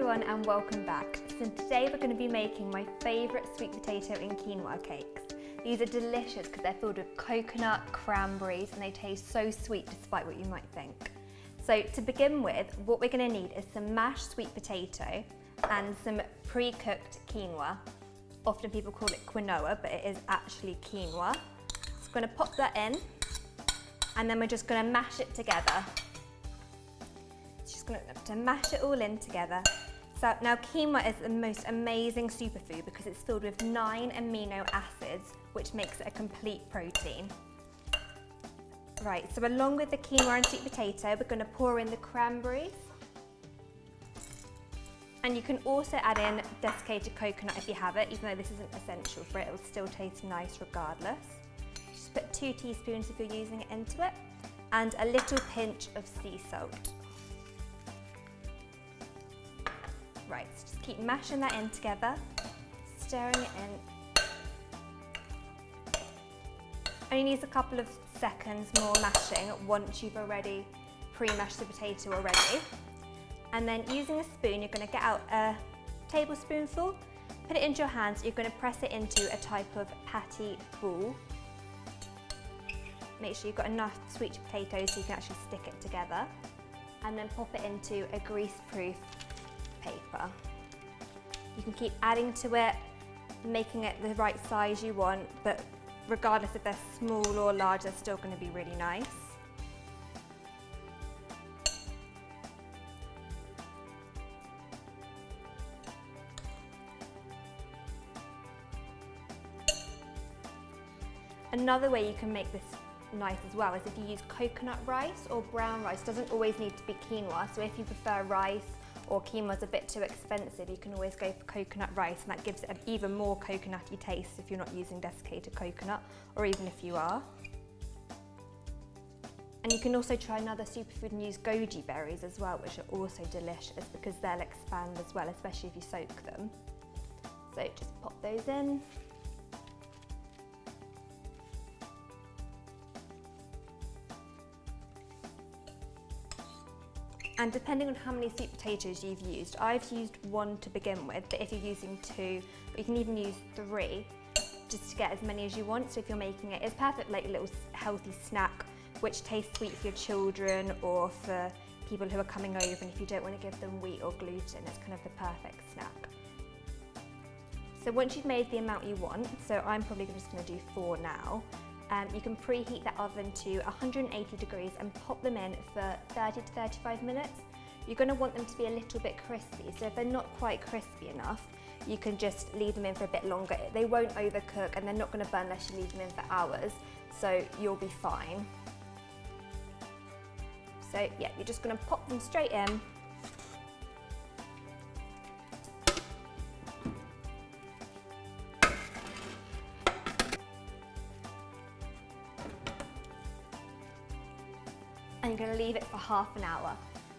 everyone and welcome back. So today we're going to be making my favourite sweet potato and quinoa cakes. These are delicious because they're filled with coconut, cranberries, and they taste so sweet despite what you might think. So to begin with, what we're going to need is some mashed sweet potato and some pre-cooked quinoa. Often people call it quinoa, but it is actually quinoa. So we're going to pop that in and then we're just going to mash it together. Just going to mash it all in together. So now quinoa is the most amazing superfood because it's filled with 9 amino acids, which makes it a complete protein. Right, so along with the quinoa and sweet potato, we're going to pour in the cranberries. And you can also add in desiccated coconut if you have it, even though this isn't essential for it, it will still taste nice regardless. Just put 2 teaspoons if you're using it into it, and a little pinch of sea salt. Right, so just keep mashing that in together, stirring it in. Only needs a couple of seconds more mashing once you've already pre-mashed the potato already. And then using a spoon, you're going to get out a tablespoonful, put it into your hands, you're going to press it into a type of patty ball. Make sure you've got enough sweet potatoes so you can actually stick it together. And then pop it into a grease-proof paper. You can keep adding to it, making it the right size you want, but regardless if they're small or large, they're still going to be really nice. Another way you can make this nice as well is if you use coconut rice or brown rice. It doesn't always need to be quinoa, so if you prefer rice or quinoa is a bit too expensive, you can always go for coconut rice, and that gives it an even more coconutty taste if you're not using desiccated coconut, or even if you are. And you can also try another superfood and use goji berries as well, which are also delicious because they'll expand as well, especially if you soak them. So just pop those in. And depending on how many sweet potatoes you've used, I've used 1 to begin with, but if you're using 2, or you can even use 3, just to get as many as you want. So if you're making it, it's perfect like a little healthy snack, which tastes sweet for your children or for people who are coming over, and if you don't want to give them wheat or gluten, it's kind of the perfect snack. So once you've made the amount you want, so I'm probably just going to do 4 now, you can preheat that oven to 180 degrees and pop them in for 30 to 35 minutes. You're going to want them to be a little bit crispy, so if they're not quite crispy enough, you can just leave them in for a bit longer. They won't overcook and they're not going to burn unless you leave them in for hours, so you'll be fine. So yeah, you're just going to pop them straight in. And you're going to leave it for half an hour.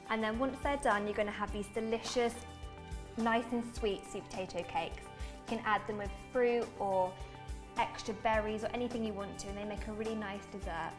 And then once they're done, you're going to have these delicious, nice and sweet sweet potato cakes. You can add them with fruit or extra berries or anything you want to, and they make a really nice dessert.